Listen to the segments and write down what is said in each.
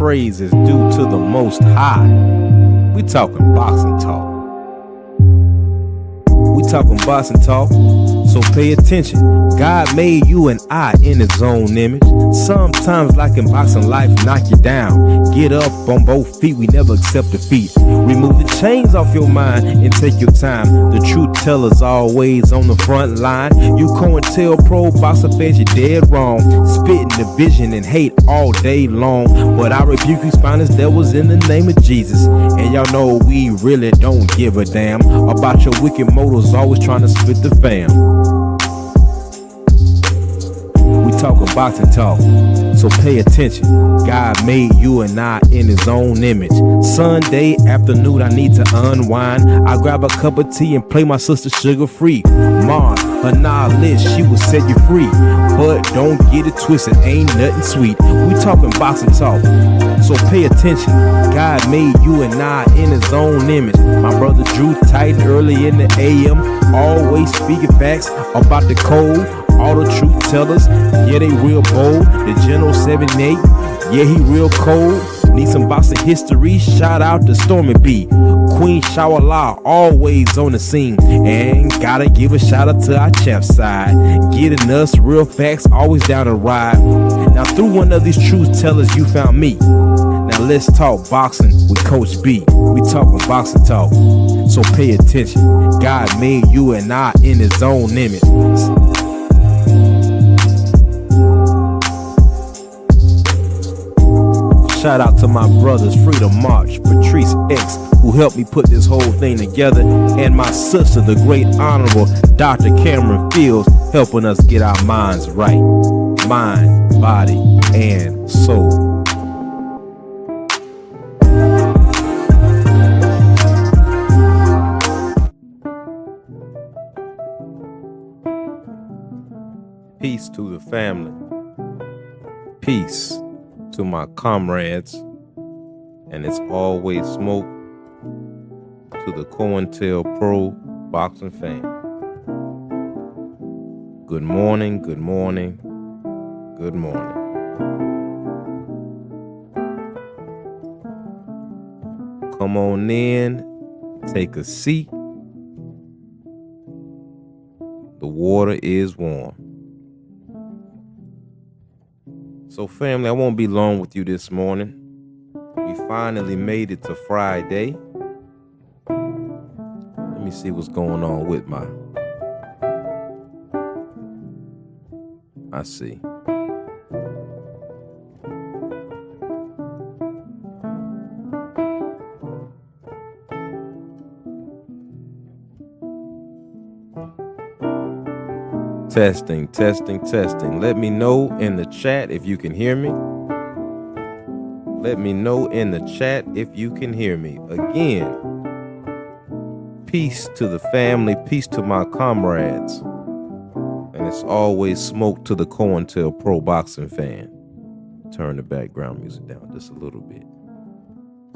praise is due to the Most High. We talking boxing talk. We talking boxing talk, so pay attention. God made you and I in his own image. Sometimes, like in boxing, life knock you down. Get up on both feet, we never accept defeat. Remove the chains off your mind and take your time. The truth teller's always on the front line. You COINTELPRO boxer fans, you're dead wrong. Spitting division and hate all day long. But I rebuke you spineless devils in the name of Jesus. And y'all know we really don't give a damn about your wicked motives, always trying to split the fam. We talking boxing talk, so pay attention. God made you and I in his own image. Sunday afternoon, I need to unwind. I grab a cup of tea and play my sister Sugar Free. Mom, her knowledge, she will set you free. But don't get it twisted, ain't nothing sweet. We talking boxing talk, so pay attention. God made you and I in his own image. My brother Drew Titan early in the AM, always speaking facts about the code. All the truth tellers, yeah, they real bold. The General 78, yeah, he real cold. Need some boxing history, shout out to Stormy B. Queen Shawala, always on the scene. And gotta give a shout out to our champ side. Getting us real facts, always down to ride. Now through one of these truth tellers, you found me. Now let's talk boxing with Coach B. We talking boxing talk, so pay attention. God made you and I in his own image. Shout out to my brothers Freedom March, Patrice X, who helped me put this whole thing together, and my sister, the great honorable Dr. Cameron Fields, helping us get our minds right. Mind, body, and soul. Peace to the family. Peace to my comrades, and it's always smoke to the COINTELPRO boxing fan. Good morning, good morning, good morning. Come on in, take a seat. The water is warm. So family, I won't be long with you this morning. We finally made it to Friday. Let me see what's going on with I see. Testing, testing, testing. Let me know in the chat if you can hear me. Let me know in the chat if you can hear me. Again, peace to the family, peace to my comrades. And it's always smoke to the COINTELPRO boxing fan. Turn the background music down just a little bit.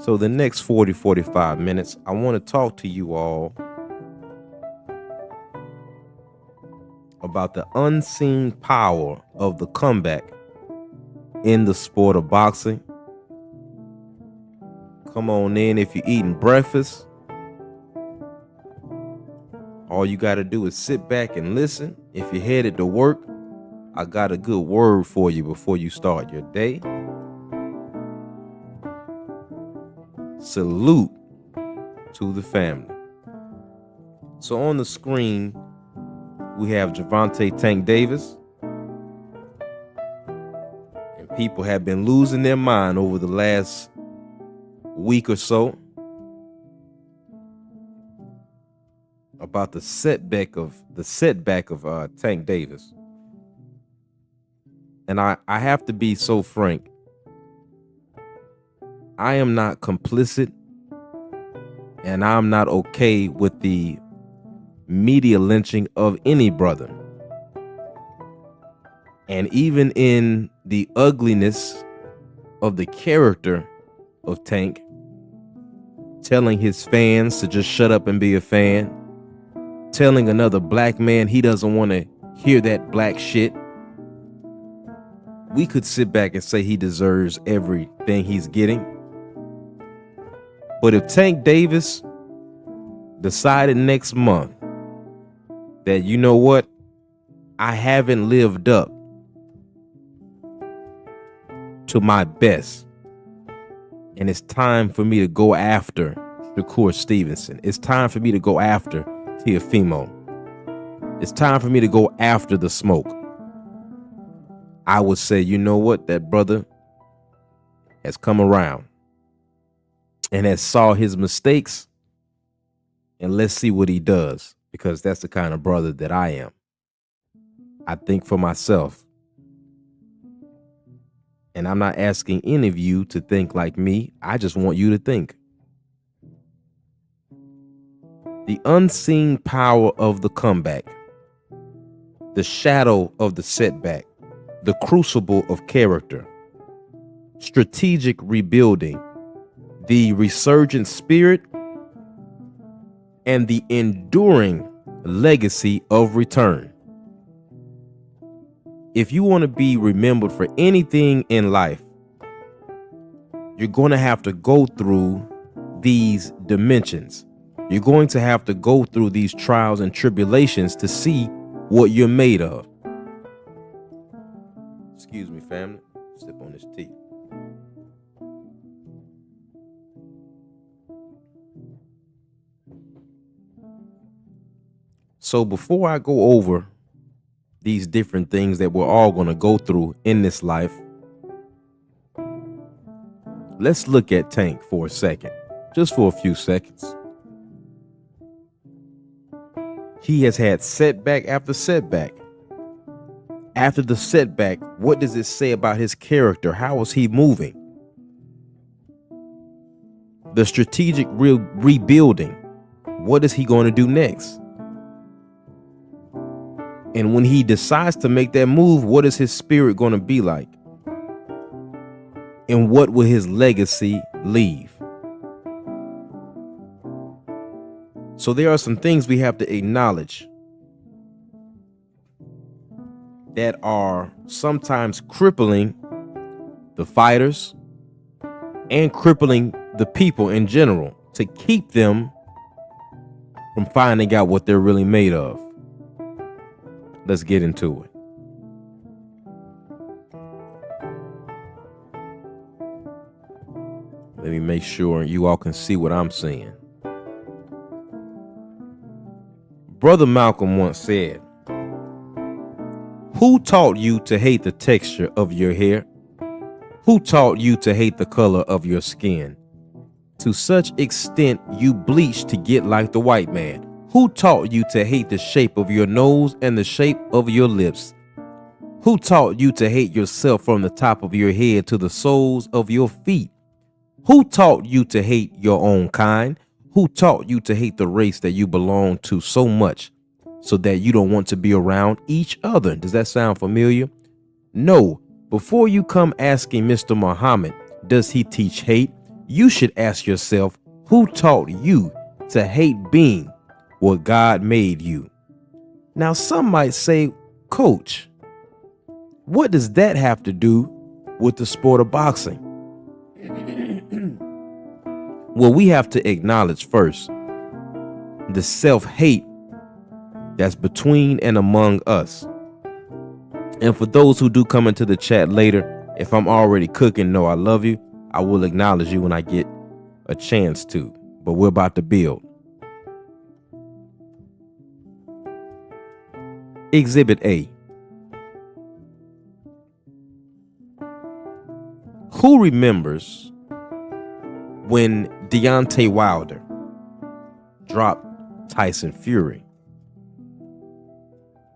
So the next 45 minutes, I want to talk to you all about the unseen power of the comeback in the sport of boxing. Come on in if you're eating breakfast. All you got to do is sit back and listen. If you're headed to work, I got a good word for you before you start your day. Salute to the family. So on the screen, we have Gervonta Tank Davis. And people have been losing their mind over the last week or so about the setback of Tank Davis. And I have to be so frank. I am not complicit, and I'm not okay with the media lynching of any brother. And even in the ugliness of the character of Tank, telling his fans to just shut up and be a fan, telling another black man he doesn't want to hear that black shit, we could sit back and say he deserves everything he's getting. But if Tank Davis decided next month that, you know what, I haven't lived up to my best, and it's time for me to go after Shakur Stevenson. It's time for me to go after Teofimo. It's time for me to go after the smoke. I would say, you know what, that brother has come around and has saw his mistakes, and let's see what he does, because that's the kind of brother that I am. I think for myself. And I'm not asking any of you to think like me. I just want you to think. The unseen power of the comeback, the shadow of the setback, the crucible of character, strategic rebuilding, the resurgent spirit, and the enduring legacy of return. If you want to be remembered for anything in life, you're going to have to go through these dimensions. You're going to have to go through these trials and tribulations to see what you're made of. Excuse me, family. Sip on this tea. So before I go over these different things that we're all going to go through in this life, let's look at Tank for a second, just for a few seconds. He has had setback after setback. After the setback, what does it say about his character? How is he moving? The strategic rebuilding. What is he going to do next? And when he decides to make that move, what is his spirit going to be like? And what will his legacy leave? So there are some things we have to acknowledge that are sometimes crippling the fighters and crippling the people in general, to keep them from finding out what they're really made of. Let's get into it. Let me make sure you all can see what I'm saying. Brother Malcolm once said, "Who taught you to hate the texture of your hair? Who taught you to hate the color of your skin? To such extent you bleach to get like the white man. Who taught you to hate the shape of your nose and the shape of your lips? Who taught you to hate yourself from the top of your head to the soles of your feet? Who taught you to hate your own kind? Who taught you to hate the race that you belong to so much so that you don't want to be around each other?" Does that sound familiar? No. Before you come asking Mr. Muhammad, does he teach hate? You should ask yourself, who taught you to hate being what God made you? Now, some might say, "Coach, what does that have to do with the sport of boxing?" Well, we have to acknowledge first the self-hate that's between and among us. And for those who do come into the chat later, if I'm already cooking, know I love you. I will acknowledge you when I get a chance to, but we're about to build. Exhibit A. Who remembers when Deontay Wilder dropped Tyson Fury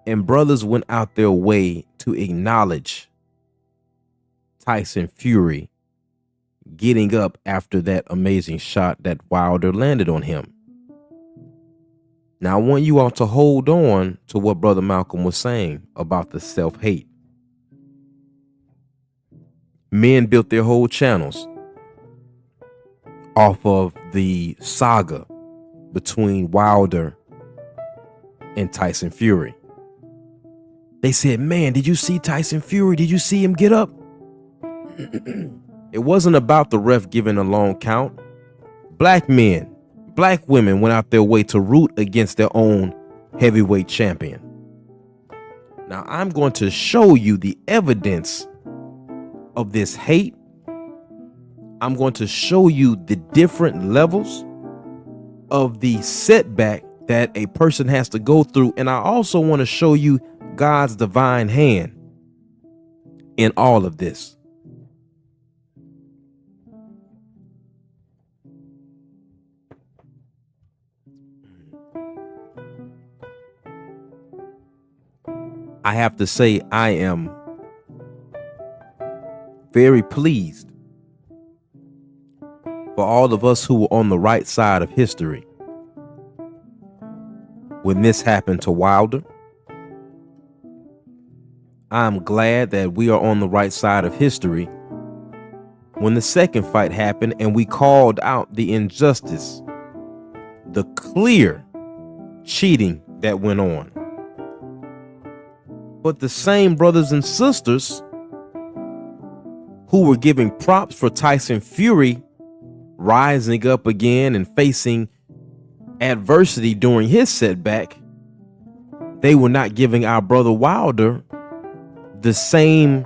and brothers went out their way to acknowledge Tyson Fury getting up after that amazing shot that Wilder landed on him? Now, I want you all to hold on to what Brother Malcolm was saying about the self-hate. Men built their whole channels off of the saga between Wilder and Tyson Fury. They said, man, did you see Tyson Fury? Did you see him get up? It wasn't about the ref giving a long count. Black men, black women went out their way to root against their own heavyweight champion. Now, I'm going to show you the evidence of this hate. I'm going to show you the different levels of the setback that a person has to go through. And I also want to show you God's divine hand in all of this. I have to say, I am very pleased for all of us who were on the right side of history when this happened to Wilder. I'm glad that we are on the right side of history when the second fight happened and we called out the injustice, the clear cheating that went on. But the same brothers and sisters who were giving props for Tyson Fury rising up again and facing adversity during his setback, they were not giving our brother Wilder the same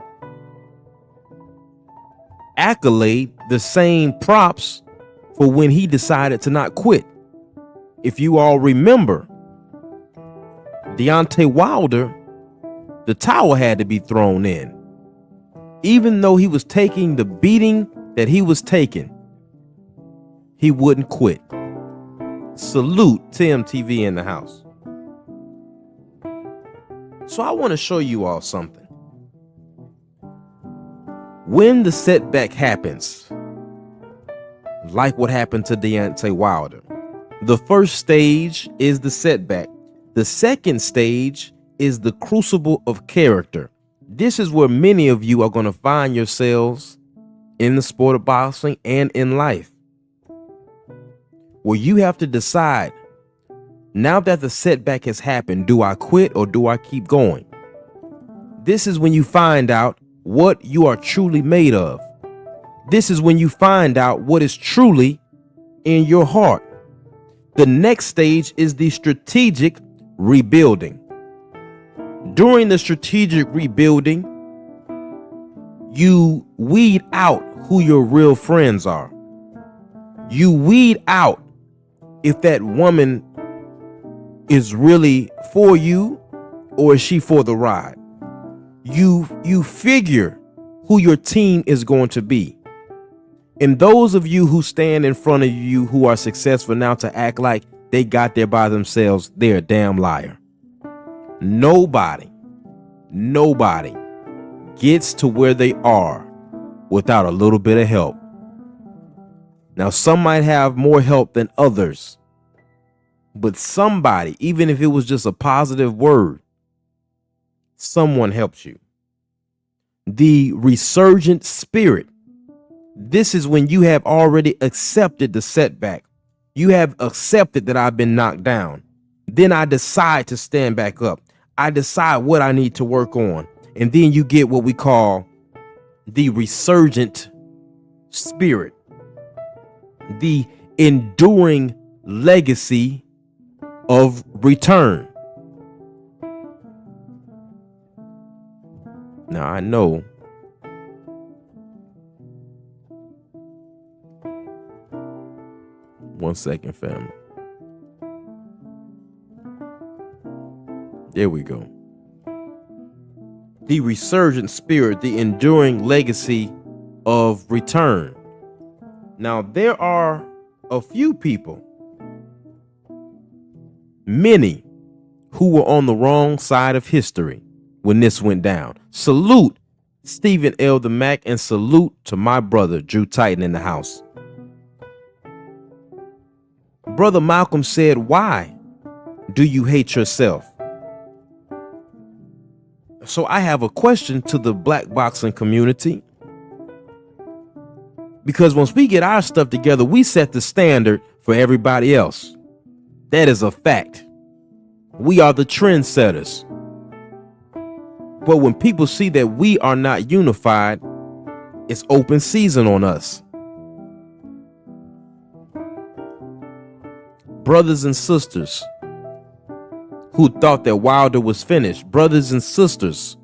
accolade, the same props for when he decided to not quit. If you all remember, Deontay Wilder, the towel had to be thrown in. Even though he was taking the beating that he was taking, he wouldn't quit. Salute Tim TV in the house. So I want to show you all something. When the setback happens, like what happened to Deontay Wilder, the first stage is the setback. The second stage is the crucible of character. This is where many of you are going to find yourselves in the sport of boxing and in life, where you have to decide, now that the setback has happened, do I quit or do I keep going? This is when you find out what you are truly made of. This is when you find out what is truly in your heart. The next stage is the strategic rebuilding. During the strategic rebuilding, you weed out who your real friends are. You weed out if that woman is really for you or is she for the ride. You figure who your team is going to be. And those of you who stand in front of you who are successful now to act like they got there by themselves, they're a damn liar. Nobody gets to where they are without a little bit of help. Now, some might have more help than others, but somebody, even if it was just a positive word, someone helps you. The resurgent spirit. This is when you have already accepted the setback. You have accepted that I've been knocked down. Then I decide to stand back up. I decide what I need to work on. And then you get what we call the resurgent spirit, the enduring legacy of return. Now, I know one second, family. There we go. The resurgent spirit, the enduring legacy of return. Now, there are a few people, many, who were on the wrong side of history when this went down. Salute Stephen Elder Mack and salute to my brother Drew Titan in the house. Brother Malcolm said, why do you hate yourself? So I have a question to the black boxing community, because once we get our stuff together, we set the standard for everybody else. That is a fact. We are the trendsetters. But when people see that we are not unified, it's open season on us. Brothers and sisters who thought that Wilder was finished, brothers and sisters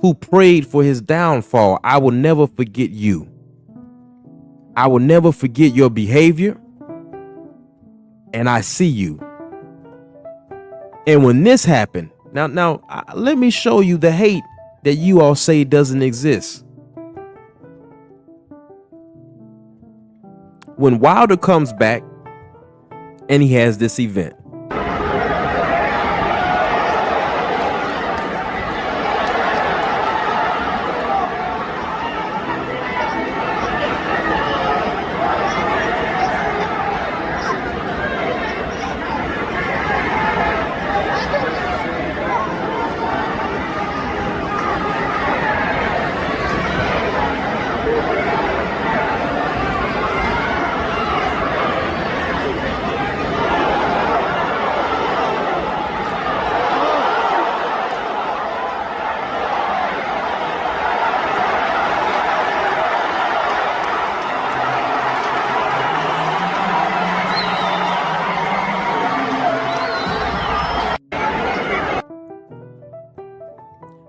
who prayed for his downfall, I will never forget you. I will never forget your behavior, and I see you. And when this happened, now let me show you the hate that you all say doesn't exist. When Wilder comes back and he has this event,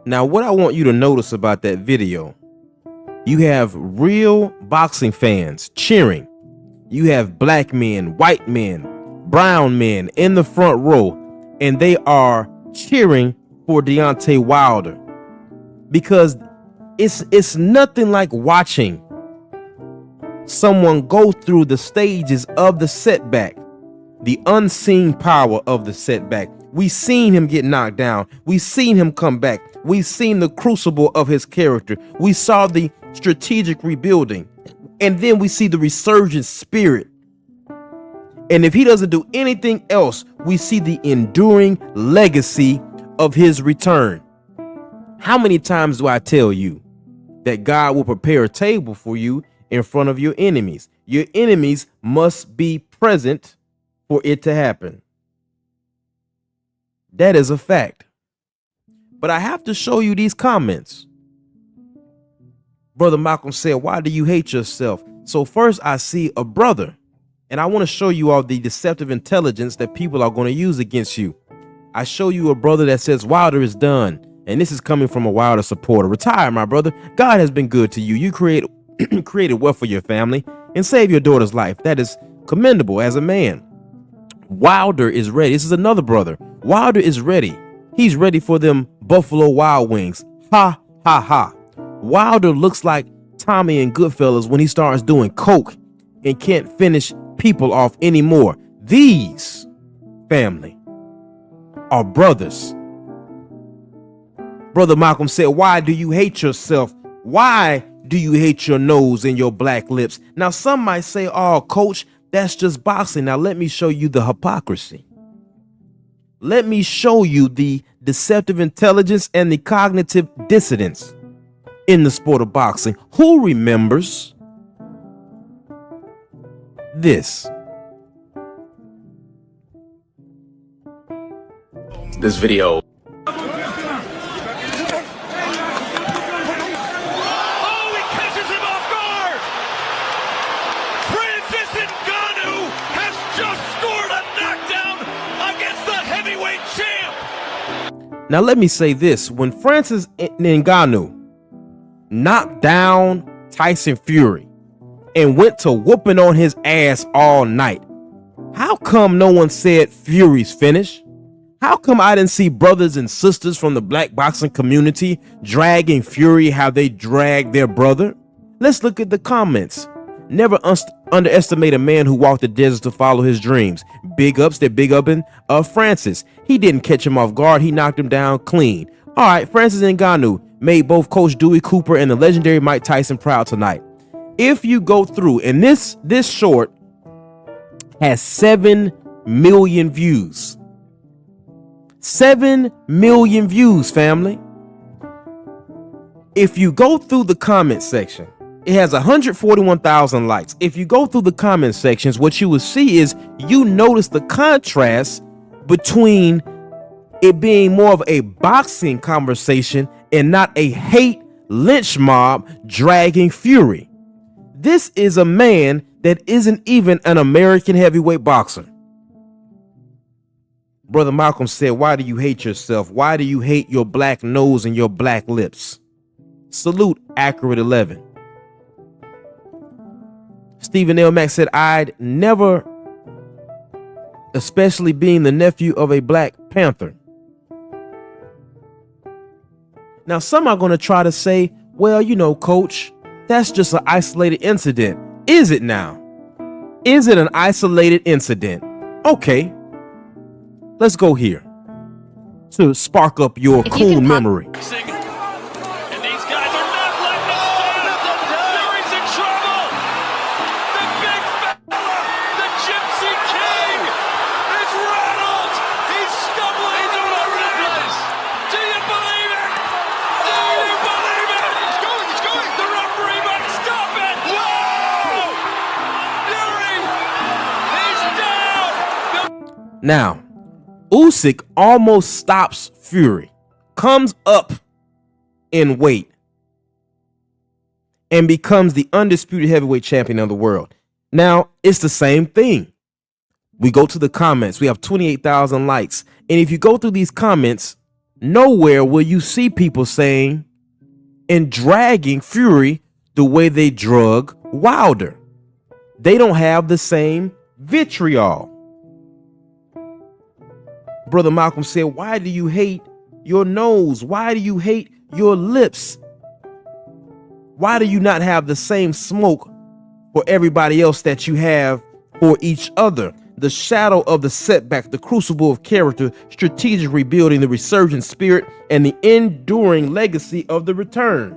now, what I want you to notice about that video, you have real boxing fans cheering. You have black men, white men, brown men in the front row, and they are cheering for Deontay Wilder, because it's nothing like watching someone go through the stages of the setback, the unseen power of the setback. We've seen him get knocked down. We've seen him come back. We've seen the crucible of his character. We saw the strategic rebuilding. And then we see the resurgent spirit. And if he doesn't do anything else, we see the enduring legacy of his return. How many times do I tell you that God will prepare a table for you in front of your enemies? Your enemies must be present for it to happen. That is a fact. But I have to show you these comments. Brother Malcolm said, why do you hate yourself? So first I see a brother, and I want to show you all the deceptive intelligence that people are going to use against you. I show you a brother that says Wilder is done. And this is coming from a Wilder supporter. Retire, my brother. God has been good to you. You created wealth for your family and saved your daughter's life. That is commendable as a man. Wilder is ready. This is another brother. Wilder is ready. He's ready for them Buffalo Wild Wings. Ha, ha, ha. Wilder looks like Tommy in Goodfellas when he starts doing coke and can't finish people off anymore. These, family, are brothers. Brother Malcolm said, why do you hate yourself? Why do you hate your nose and your black lips? Now, some might say, oh, coach, that's just boxing. Now, let me show you the hypocrisy. Let me show you the deceptive intelligence and the cognitive dissonance in the sport of boxing. Who remembers this? This video. Now, let me say this. When Francis Ngannou knocked down Tyson Fury and went to whooping on his ass all night, how come no one said Fury's finished? How come I didn't see brothers and sisters from the black boxing community dragging Fury how they dragged their brother? Let's look at the comments. Never underestimate a man who walked the desert to follow his dreams. Big ups, they're big upping Francis. He didn't catch him off guard. He knocked him down clean. All right, Francis Ngannou made both Coach Dewey Cooper and the legendary Mike Tyson proud tonight. If you go through, and this short has 7 million views. 7 million views, family. If you go through the comment section, it has 141,000 likes. If you go through the comment sections, what you will see is you notice the contrast between it being more of a boxing conversation and not a hate lynch mob dragging Fury. This is a man that isn't even an American heavyweight boxer. Brother Malcolm said, why do you hate yourself? Why do you hate your black nose and your black lips? Salute, Accurate 11. Stephen L. Mack said, I'd never, especially being the nephew of a Black Panther. Now, some are going to try to say, well, you know, coach, that's just an isolated incident. Is it now? Is it an isolated incident? Okay, let's go here to spark up your cool memory. Now, Usyk almost stops Fury, comes up in weight, and becomes the undisputed heavyweight champion of the world. Now, it's the same thing. We go to the comments. We have 28,000 likes. And if you go through these comments, nowhere will you see people saying and dragging Fury the way they drug Wilder. They don't have the same vitriol. Brother Malcolm said, why do you hate your nose? Why do you hate your lips? Why do you not have the same smoke for everybody else that you have for each other? The shadow of the setback, the crucible of character, strategic rebuilding, the resurgent spirit, and the enduring legacy of the return.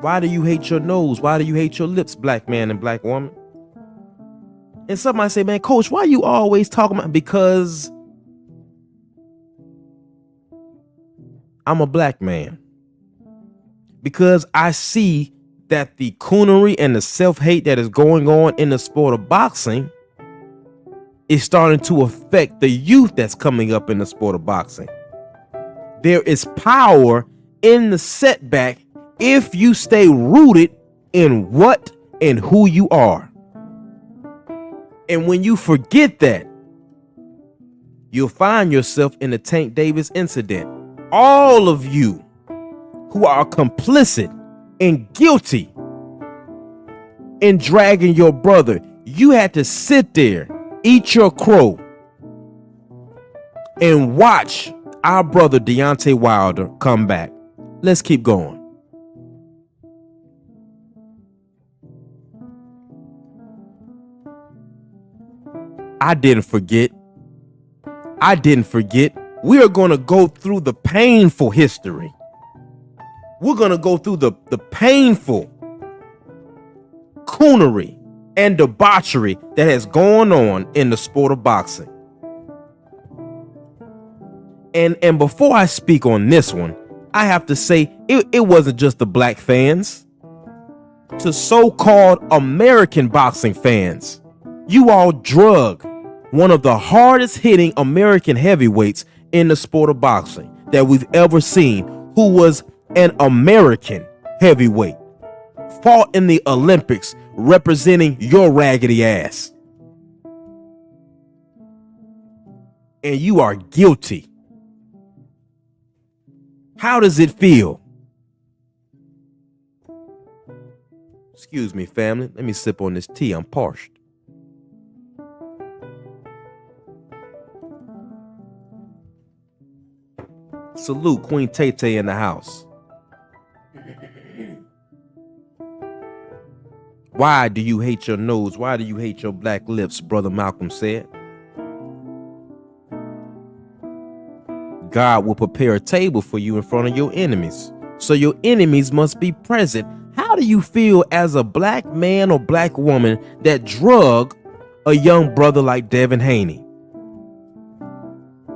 Why do you hate your nose? Why do you hate your lips, black man and black woman? And somebody say, man, coach, why you always talking about? Because I'm a black man. Because I see that the coonery and the self-hate that is going on in the sport of boxing is starting to affect the youth that's coming up in the sport of boxing. There is power in the setback if you stay rooted in what and who you are. And when you forget that, you'll find yourself in the Tank Davis incident. All of you who are complicit and guilty in dragging your brother, you had to sit there, eat your crow, and watch our brother Deontay Wilder come back. Let's keep going. I didn't forget. We are going to go through the painful history. We're going to go through the painful coonery and debauchery that has gone on in the sport of boxing. And before I speak on this one, I have to say it wasn't just the black fans. To so-called American boxing fans, you all drug one of the hardest hitting American heavyweights in the sport of boxing that we've ever seen, who was an American heavyweight, fought in the Olympics representing your raggedy ass. And you are guilty. How does it feel? Excuse me, family. Let me sip on this tea. I'm parched. Salute, Queen Tay-Tay in the house. Why do you hate your nose? Why do you hate your black lips? Brother Malcolm said. God will prepare a table for you in front of your enemies. So your enemies must be present. How do you feel as a black man or black woman that drug a young brother like Devin Haney?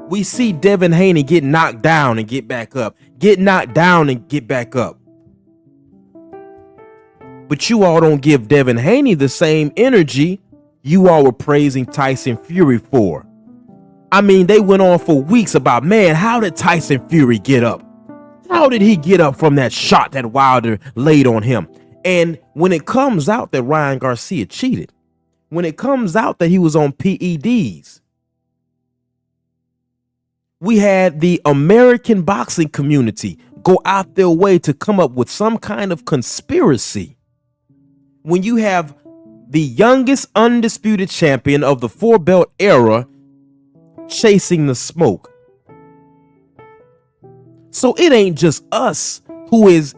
We see Devin Haney get knocked down and get back up, get knocked down and get back up. But you all don't give Devin Haney the same energy you all were praising Tyson Fury for. I mean, they went on for weeks about, man, how did Tyson Fury get up? How did he get up from that shot that Wilder laid on him? And when it comes out that Ryan Garcia cheated, when it comes out that he was on PEDs, we had the American boxing community go out their way to come up with some kind of conspiracy. When you have the youngest undisputed champion of the 4-belt era chasing the smoke. So it ain't just us who is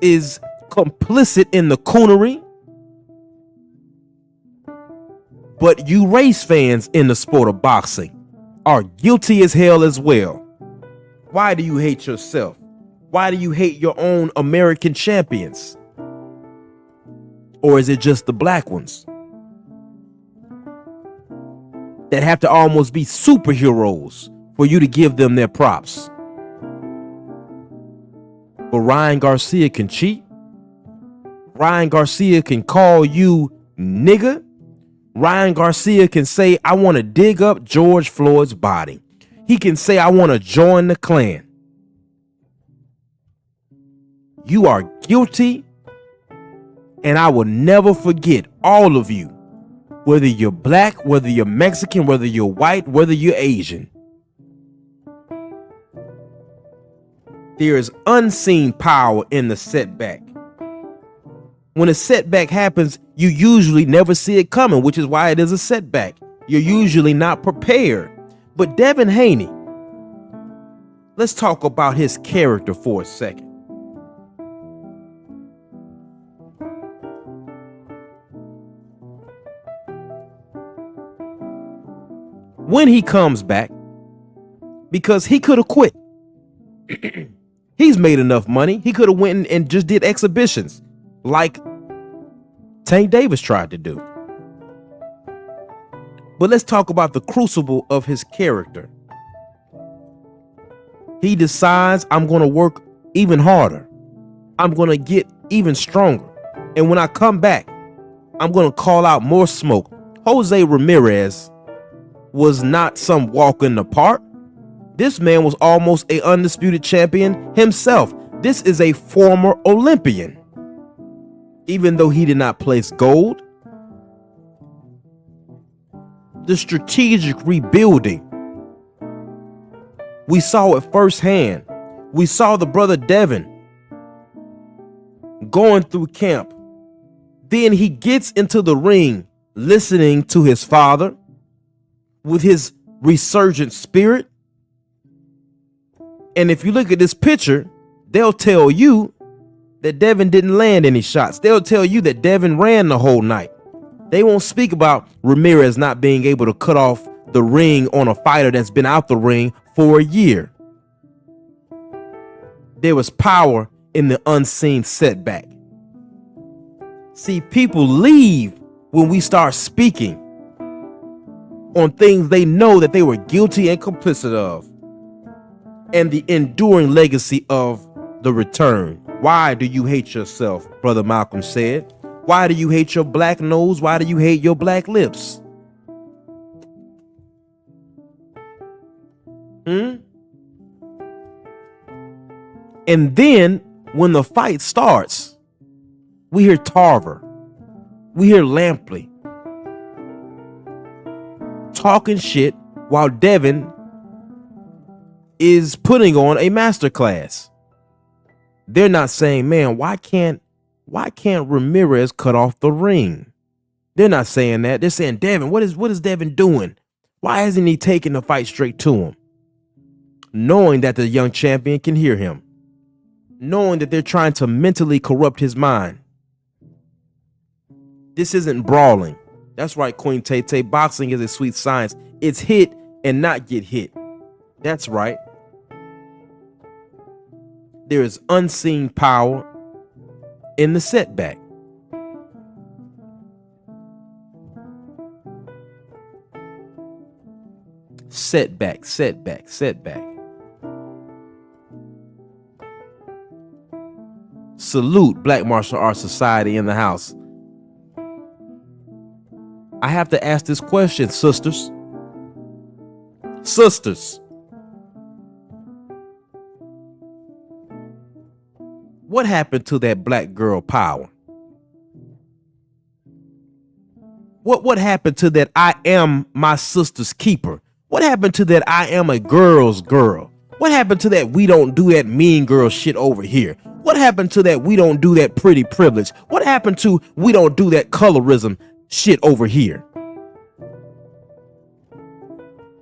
complicit in the coonery, but you race fans in the sport of boxing are guilty as hell as well. Why do you hate yourself? Why do you hate your own American champions? Or is it just the black ones that have to almost be superheroes for you to give them their props? But Ryan Garcia can cheat. Ryan Garcia can call you nigga. Ryan Garcia can say, I want to dig up George Floyd's body. He can say, I want to join the Klan. You are guilty, and I will never forget all of you, whether you're black, whether you're Mexican, whether you're white, whether you're Asian. There is unseen power in the setback. When a setback happens, you usually never see it coming, which is why it is a setback. You're usually not prepared. But Devin Haney, let's talk about his character for a second. When he comes back, because he could have quit. He's made enough money. He could have went and just did exhibitions like Tank Davis tried to do. But let's talk about the crucible of his character. He decides, I'm going to work even harder. I'm going to get even stronger. And when I come back, I'm going to call out more smoke. Jose Ramirez was not some walk in the park. This man was almost an undisputed champion himself. This is a former Olympian. Even though he did not place gold, the strategic rebuilding, we saw it firsthand. We saw the brother Devin going through camp. Then he gets into the ring, listening to his father with his resurgent spirit. And if you look at this picture, they'll tell you that Devin didn't land any shots. They'll tell you that Devin ran the whole night. They won't speak about Ramirez not being able to cut off the ring on a fighter that's been out the ring for a year. There was power in the unseen setback. See, people leave when we start speaking on things they know that they were guilty and complicit of, and the enduring legacy of the return. Why do you hate yourself? Brother Malcolm said. Why do you hate your black nose? Why do you hate your black lips? And then when the fight starts, we hear Tarver, we hear Lampley talking shit while Devin is putting on a masterclass. They're not saying, man, why can't Ramirez cut off the ring? They're not saying that. They're saying, Devin, what is Devin doing? Why isn't he taking the fight straight to him? Knowing that the young champion can hear him. Knowing that they're trying to mentally corrupt his mind. This isn't brawling. That's right, Queen Tay. Boxing is a sweet science. It's hit and not get hit. That's right. There is unseen power in the setback. Setback. Salute Black Martial Arts Society in the house. I have to ask this question, sisters. Sisters, what happened to that black girl power? What happened to that I am my sister's keeper? What happened to that I am a girl's girl? What happened to that we don't do that mean girl shit over here? What happened to that we don't do that pretty privilege? What happened to we don't do that colorism shit over here?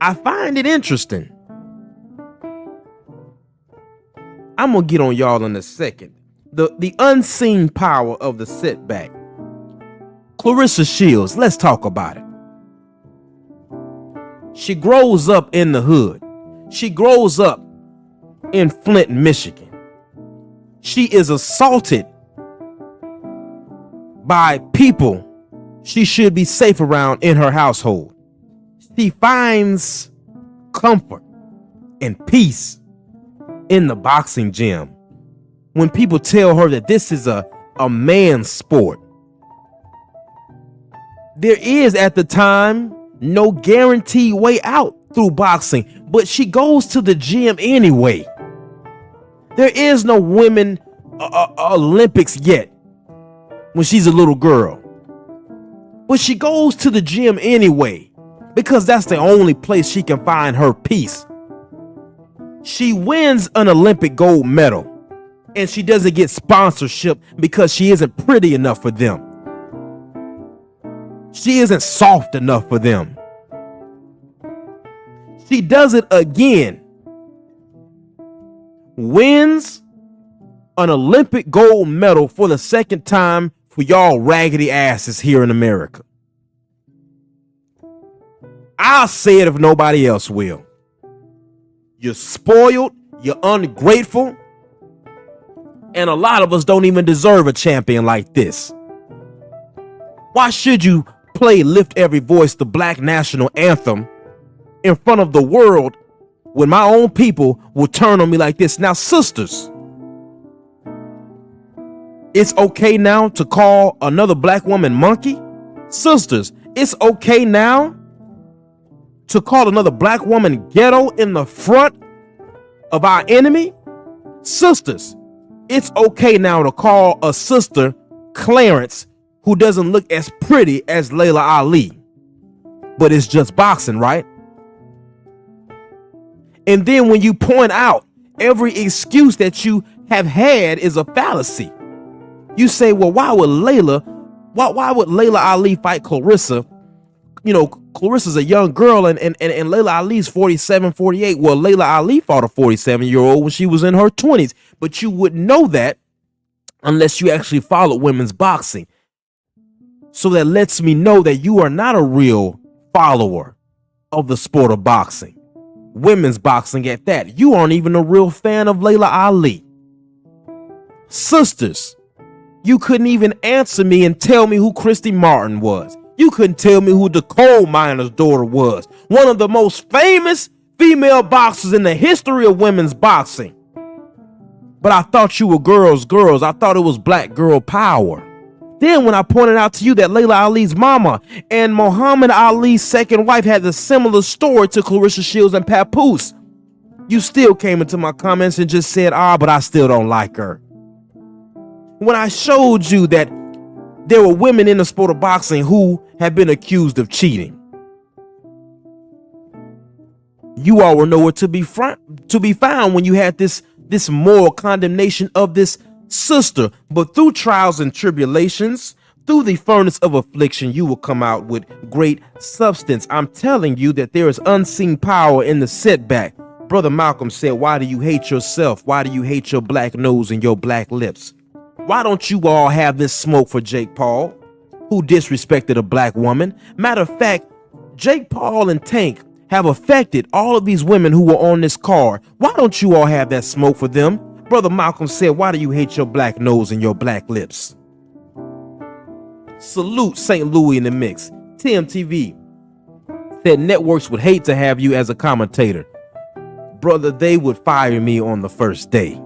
I find it interesting. I'm gonna get on y'all in a second. The unseen power of the setback. Claressa Shields, let's talk about it. She grows up in the hood. She grows up in Flint, Michigan. She is assaulted by people she should be safe around in her household. She finds comfort and peace in the boxing gym when people tell her that this is a man's sport. There is at the time no guaranteed way out through boxing, but she goes to the gym anyway. There is no women Olympics yet when she's a little girl, but she goes to the gym anyway because that's the only place she can find her peace. She wins an Olympic gold medal and she doesn't get sponsorship because she isn't pretty enough for them. She isn't soft enough for them. She does it again. Wins an Olympic gold medal for the second time for y'all raggedy asses here in America. I'll say it if nobody else will. You're spoiled, you're ungrateful, and a lot of us don't even deserve a champion like this. Why should you play Lift Every Voice, the Black national anthem, in front of the world when my own people will turn on me like this? Now, sisters, it's okay now to call another black woman monkey. Sisters, it's okay now to call another black woman ghetto in the front of our enemy. Sisters, it's okay now to call a sister Clarence who doesn't look as pretty as Laila Ali. But it's just boxing, right? And then when you point out every excuse that you have had is a fallacy. You say, well, why would Laila Ali fight Claressa? You know, Claressa's a young girl and Laila Ali's 47, 48. Well, Laila Ali fought a 47-year-old when she was in her 20s. But you wouldn't know that unless you actually follow women's boxing. So that lets me know that you are not a real follower of the sport of boxing. Women's boxing at that. You aren't even a real fan of Laila Ali. Sisters, you couldn't even answer me and tell me who Christy Martin was. You couldn't tell me who the coal miner's daughter was. One of the most famous female boxers in the history of women's boxing. But I thought you were girls. I thought it was black girl power. Then when I pointed out to you that Laila Ali's mama and Muhammad Ali's second wife had a similar story to Claressa Shields and Papoose, you still came into my comments and just said, but I still don't like her. When I showed you that there were women in the sport of boxing who have been accused of cheating, you all were nowhere to be found when you had this moral condemnation of this sister. But through trials and tribulations, through the furnace of affliction, you will come out with great substance. I'm telling you that there is unseen power in the setback. Brother Malcolm said, why do you hate yourself? Why do you hate your black nose and your black lips? Why don't you all have this smoke for Jake Paul, who disrespected a black woman? Matter of fact, Jake Paul and Tank have affected all of these women who were on this card. Why don't you all have that smoke for them? Brother Malcolm said, why do you hate your black nose and your black lips? Salute St. Louis in the mix. TMTV said networks would hate to have you as a commentator. Brother, they would fire me on the first day.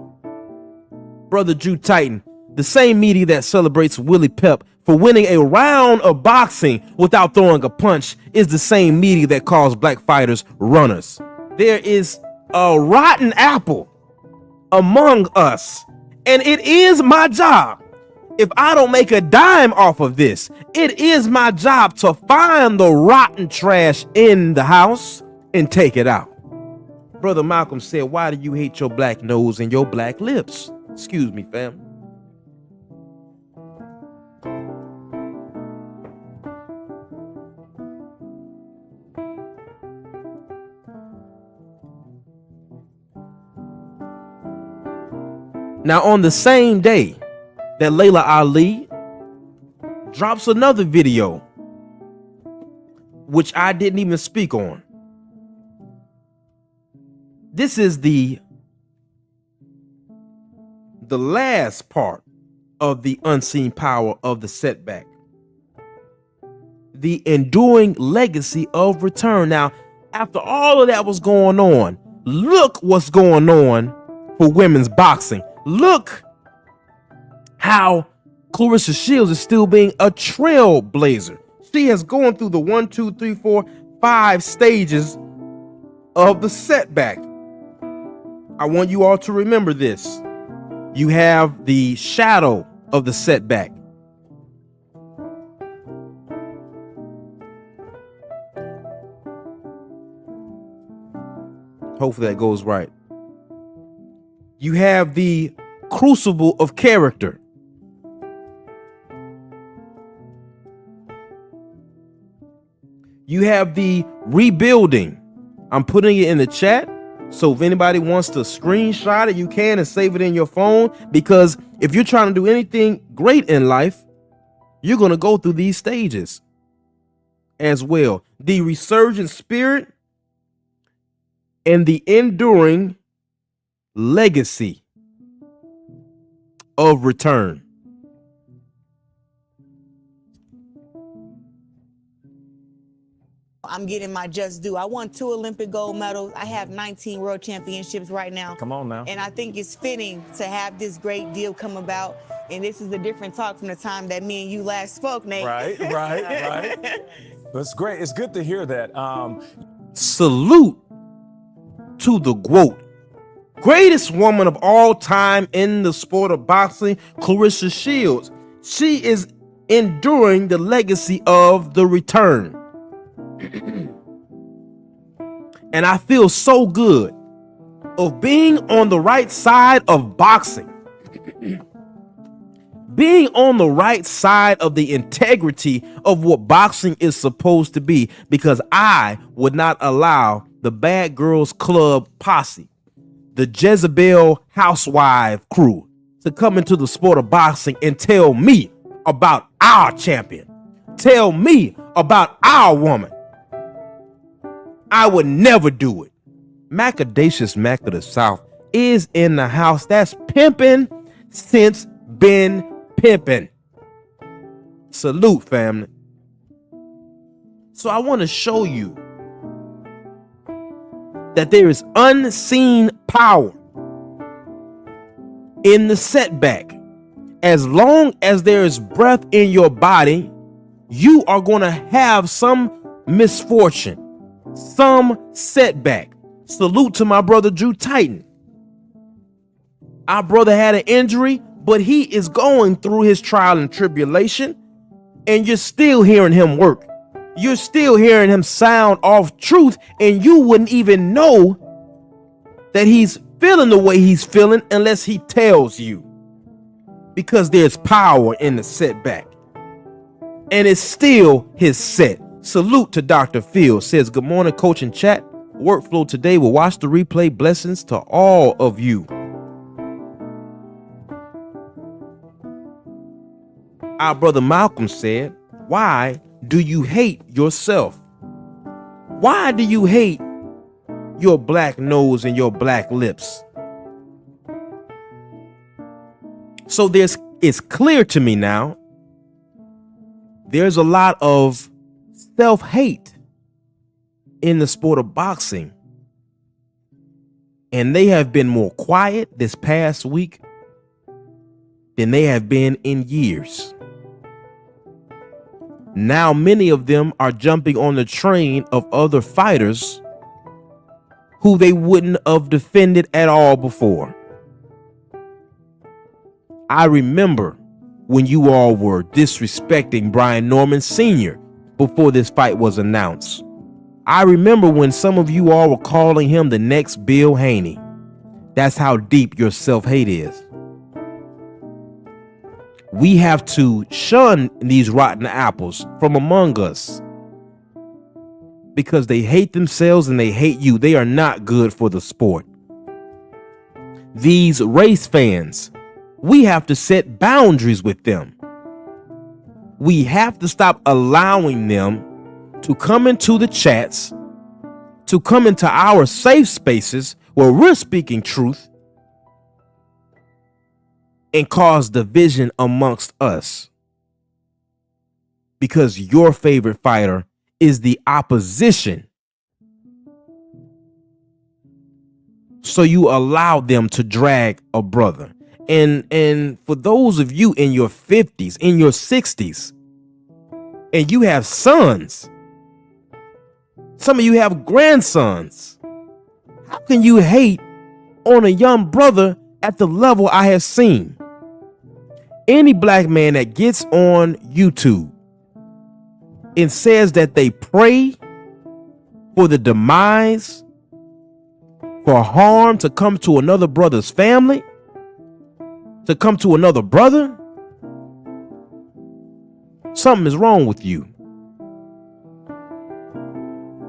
Brother Drew Titan, the same media that celebrates Willie Pep for winning a round of boxing without throwing a punch is the same media that calls black fighters runners. There is a rotten apple among us, and it is my job. If I don't make a dime off of this, it is my job to find the rotten trash in the house and take it out. Brother Malcolm said, why do you hate your black nose and your black lips? Excuse me, fam. Now, on the same day that Layla Ali drops another video, which I didn't even speak on. This is the last part of the unseen power of the setback. The enduring legacy of return. Now, after all of that was going on, look what's going on for women's boxing. Look how Claressa Shields is still being a trailblazer. She has gone through the 1, 2, 3, 4, 5 stages of the setback. I want you all to remember this. You have the shadow of the setback. Hopefully that goes right. You have the crucible of character. You have the rebuilding. I'm putting it in the chat, so if anybody wants to screenshot it, you can and save it in your phone, because if you're trying to do anything great in life, you're going to go through these stages as well. The resurgent spirit and the enduring legacy of return. I'm getting my just due. I won 2 Olympic gold medals. I have 19 world championships right now. Come on now. And I think it's fitting to have this great deal come about. And this is a different talk from the time that me and you last spoke, Nate. Right. That's great. It's good to hear that. Salute to the GOAT. Greatest woman of all time in the sport of boxing, Claressa Shields. She is enduring the legacy of the return. And I feel so good of being on the right side of boxing. Being on the right side of the integrity of what boxing is supposed to be, because I would not allow the Bad Girls Club posse, the Jezebel housewife crew, to come into the sport of boxing and tell me about our champion. Tell me about our woman. I would never do it. Macadacious Mac of the South is in the house. That's pimping since been pimping. Salute, family. So I want to show you that there is unseen power in the setback. As long as there is breath in your body, you are going to have some misfortune, some setback. Salute to my brother Drew Titan. Our brother had an injury, but he is going through his trial and tribulation, and you're still hearing him work. You're still hearing him sound off truth, and you wouldn't even know that he's feeling the way he's feeling unless he tells you, because there's power in the setback, and it's still his set. Salute to Dr. Phil. Says, good morning, coach and chat. Workflow today. Will watch the replay. Blessings to all of you. Our brother Malcolm said, why do you hate yourself? Why do you hate your black nose and your black lips? So it's clear to me now, there's a lot of self-hate in the sport of boxing, and they have been more quiet this past week than they have been in years. Now many of them are jumping on the train of other fighters who they wouldn't have defended at all before. I remember when you all were disrespecting Brian Norman Sr. before this fight was announced. I remember when some of you all were calling him the next Bill Haney. That's how deep your self-hate is. We have to shun these rotten apples from among us because they hate themselves and they hate you. They are not good for the sport. These race fans, we have to set boundaries with them. We have to stop allowing them to come into the chats, to come into our safe spaces where we're speaking truth and cause division amongst us because your favorite fighter is the opposition. So you allow them to drag a brother. And for those of you in your 50s, in your 60s, and you have sons, some of you have grandsons, how can you hate on a young brother at the level I have seen? Any black man that gets on YouTube and says that they pray for the demise, for harm to come to another brother's family, to come to another brother, something is wrong with you.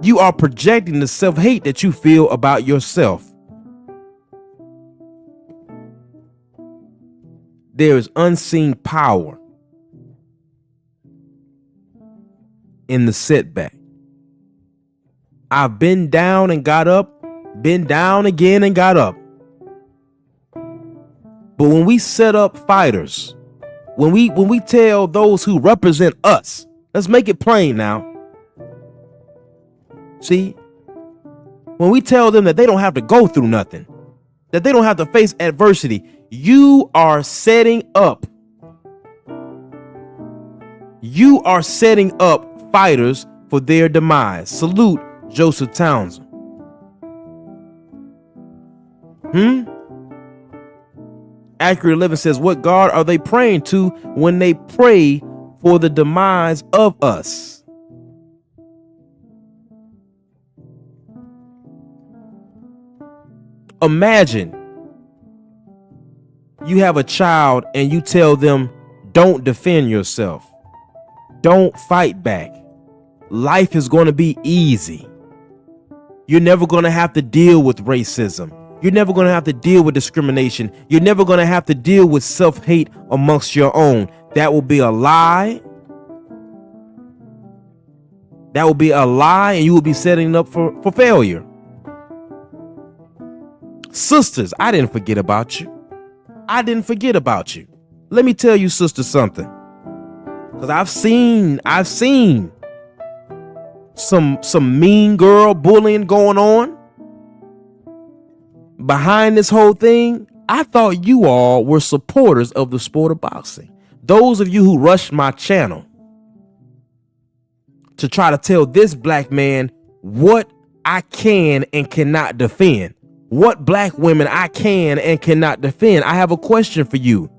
You are projecting the self-hate that you feel about yourself. There is unseen power in the setback. I've been down and got up, been down again and got up. But when we set up fighters, when we tell those who represent us, let's make it plain now. See, when we tell them that they don't have to go through nothing, that they don't have to face adversity, you are setting up. You are setting up fighters for their demise. Salute Joseph Townsend. Accurate 11 says, what God are they praying to when they pray for the demise of us? Imagine you have a child and you tell them, don't defend yourself. Don't fight back. Life is going to be easy. You're never going to have to deal with racism. You're never going to have to deal with discrimination. You're never going to have to deal with self-hate amongst your own. That will be a lie. That will be a lie, and you will be setting up for failure. Sisters, I didn't forget about you. I didn't forget about you. Let me tell you, sister, something. Because I've seen some mean girl bullying going on. Behind this whole thing, I thought you all were supporters of the sport of boxing. Those of you who rushed my channel to try to tell this black man what I can and cannot defend, what black women I can and cannot defend. I have a question for you.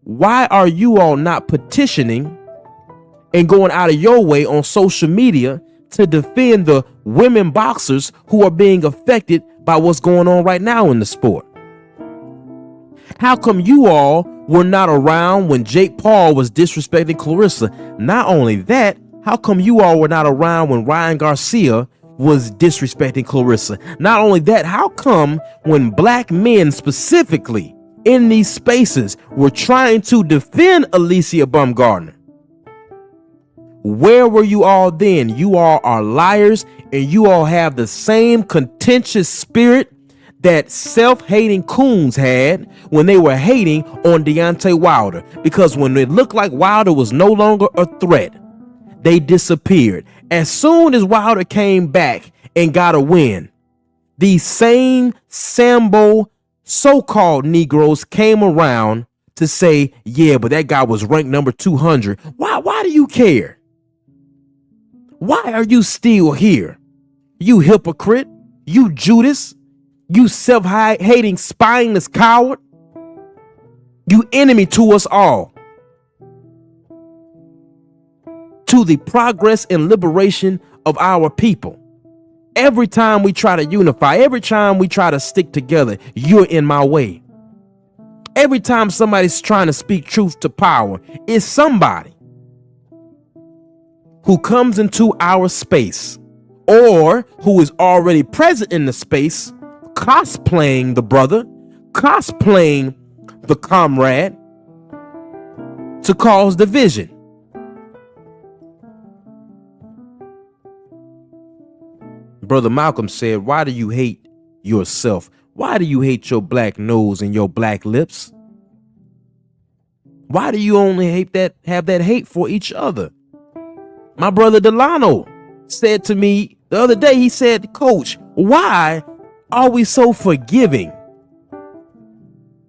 Why are you all not petitioning and going out of your way on social media to defend the women boxers who are being affected by what's going on right now in the sport? How come you all were not around when Jake Paul was disrespecting Clarissa? Not only that, how come you all were not around when Ryan Garcia was disrespecting Clarissa? Not only that, how come when black men specifically in these spaces were trying to defend Alicia Baumgardner? Where were you all then? You all are liars, and you all have the same contentious spirit that self-hating coons had when they were hating on Deontay Wilder. Because when it looked like Wilder was no longer a threat, they disappeared. As soon as Wilder came back and got a win, these same Sambo so-called Negroes came around to say, yeah, but that guy was ranked number 200. Why do you care? Why are you still here? You hypocrite, you Judas, you self-hating, spineless coward, you enemy to us all, to the progress and liberation of our people. Every time we try to unify, every time we try to stick together, you're in my way. Every time somebody's trying to speak truth to power, it's somebody who comes into our space or who is already present in the space, cosplaying the brother, cosplaying the comrade to cause division. Brother Malcolm said, why do you hate yourself? Why do you hate your black nose and your black lips? Why do you only have that hate for each other? My brother Delano said to me the other day, he said, Coach, why are we so forgiving?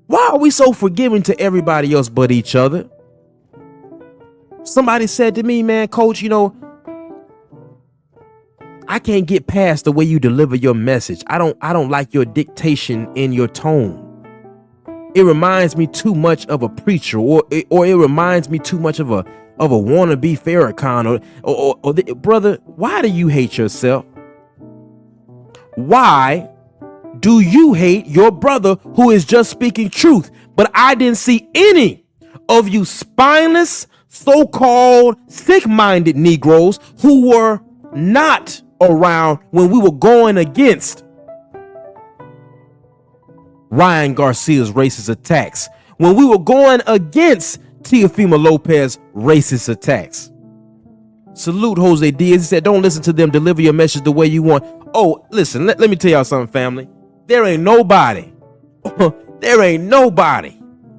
Why are we so forgiving to everybody else but each other? Somebody said to me, man, Coach, you know, I can't get past the way you deliver your message. I don't like your dictation in your tone. It reminds me too much of a preacher, or it reminds me too much of a wannabe Farrakhan, or brother. Why do you hate yourself? Why do you hate your brother who is just speaking truth? But I didn't see any of you spineless, so-called sick-minded Negroes who were not around when we were going against Ryan Garcia's racist attacks, when we were going against Teofimo Lopez's racist attacks. Salute Jose Diaz. He said, don't listen to them. Deliver your message the way you want. Oh, listen, let me tell y'all something, family. There ain't nobody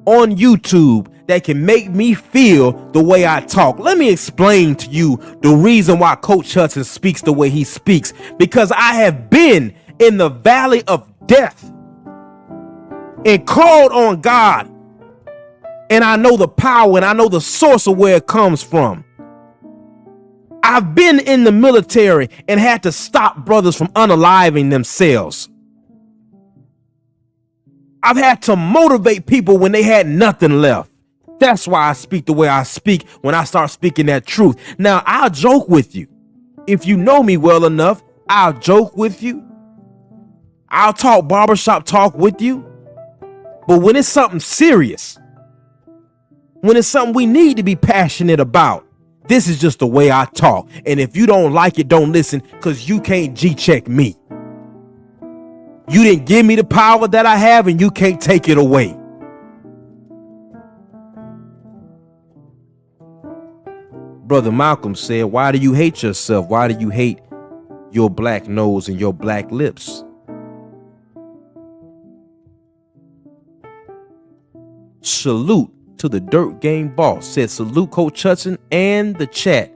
on YouTube that can make me feel the way I talk. Let me explain to you the reason why Coach Hudson speaks the way he speaks. Because I have been in the valley of death and called on God. And I know the power and I know the source of where it comes from. I've been in the military and had to stop brothers from unaliving themselves. I've had to motivate people when they had nothing left. That's why I speak the way I speak when I start speaking that truth. Now, I'll joke with you. If you know me well enough, I'll joke with you. I'll talk barbershop talk with you. But when it's something serious, when it's something we need to be passionate about, this is just the way I talk. And if you don't like it, don't listen, because you can't G-check me. You didn't give me the power that I have, and you can't take it away. Brother Malcolm said, why do you hate yourself? Why do you hate your black nose and your black lips? Salute to the Dirt Game Boss. Said salute Coach Hudson and the chat.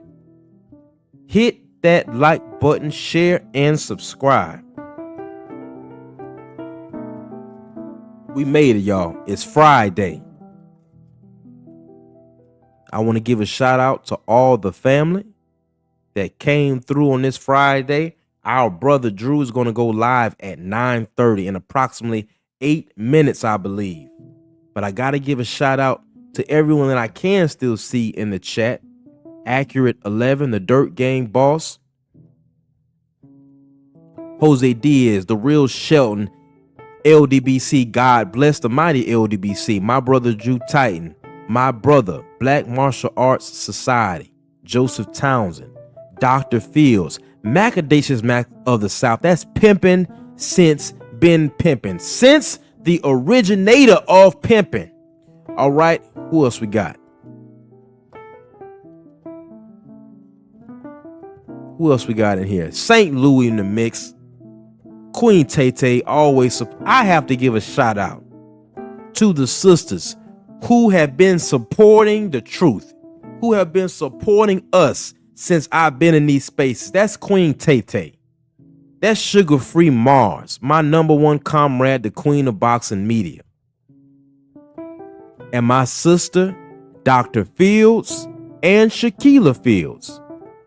Hit that like button, share, and subscribe. We made it, y'all. It's Friday. I want to give a shout out to all the family that came through on this Friday. Our brother Drew is going to go live at 9:30 in approximately 8 minutes, I believe. But I got to give a shout out to everyone that I can still see in the chat. Accurate 11, the Dirt Gang Boss. Jose Diaz, the real Shelton. LDBC, God bless the mighty LDBC. My brother Drew Titan. My brother, Black Martial Arts Society. Joseph Townsend. Dr. Fields. Macadacious Mac of the South. That's pimping since been pimping. Since the originator of pimping. All right, who else we got? Who else we got in here? St. Louis in the mix. Queen Tay always. I have to give a shout out to the sisters who have been supporting the truth, who have been supporting us since I've been in these spaces. That's Queen Tay. That's Sugar Free Mars, my #1 comrade, the queen of boxing media. And my sister, Dr. Fields and Shaquilla Fields.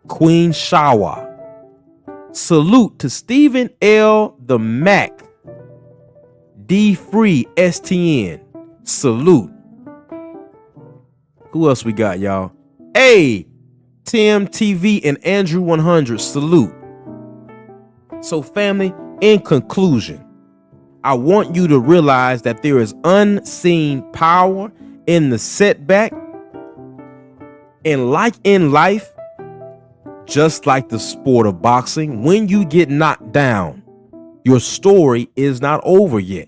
Queen Shawa. Salute to Stephen L. the Mac. D Free STN. Salute. Who else we got, y'all? Hey, Tim TV and Andrew 100. Salute. So family, in conclusion, I want you to realize that there is unseen power in the setback. And like in life, just like the sport of boxing, when you get knocked down, your story is not over yet.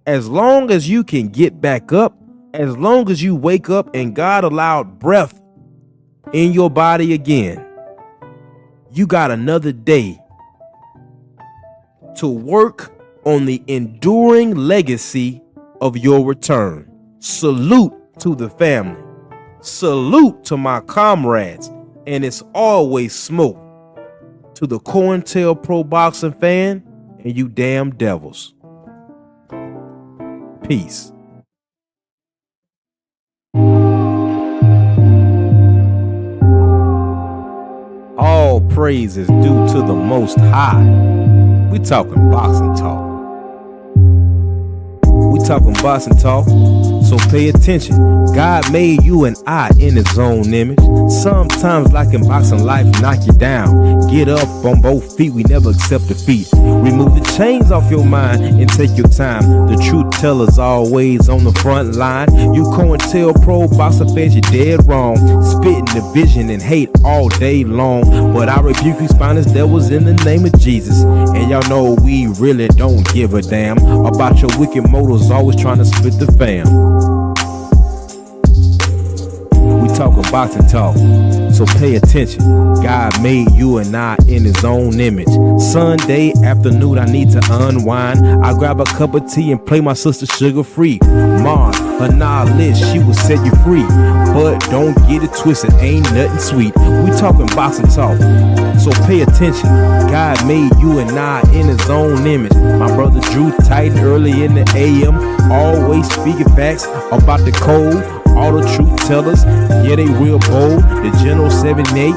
As long as you can get back up, as long as you wake up and God allowed breath in your body again, you got another day to work on the enduring legacy of your return. Salute to the family. Salute to my comrades. And it's always smoke to the COINTELPRO boxing fan and you damn devils. Peace. All praise is due to the Most High. We talking boxing talk. We talking boxing talk, so pay attention. God made you and I in his own image. Sometimes like in boxing, life knock you down. Get up on both feet, we never accept defeat. Remove the chains off your mind and take your time. The truth teller's always on the front line. You COINTELPRO boxer fans, you're dead wrong. Spitting division and hate all day long. But I rebuke you spineless devils in the name of Jesus. And y'all know we really don't give a damn about your wicked motives, always trying to split the fam. We talking boxing talk, so pay attention. God made you and I in his own image. Sunday afternoon, I need to unwind. I grab a cup of tea and play my sister Sugar Free. Mom, her knowledge, she will set you free. But don't get it twisted, ain't nothing sweet. We talking boxing talk, so pay attention. God made you and I in his own image. My brother Drew Titan early in the AM, always speaking facts about the code. All the truth tellers, yeah, they real bold. The General 78,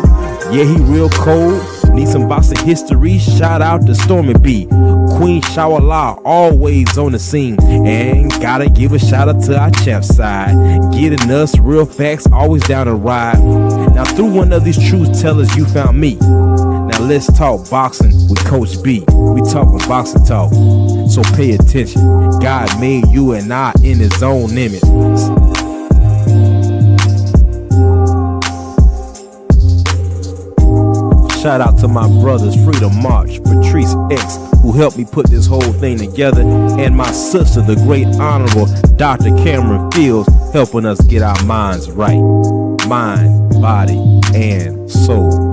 yeah, he real cold. Need some boxing history, shout out to Stormy B. Queen Shawala, always on the scene. And gotta give a shout out to our champ side, getting us real facts, always down to ride. Now through one of these truth tellers, you found me. Now let's talk boxing with Coach B. We talking boxing talk, so pay attention. God made you and I in his own image. Shout out to my brothers Freedom March, Patrice X, who helped me put this whole thing together, and my sister, the great honorable Dr. Cameron Fields, helping us get our minds right. Mind, body, and soul.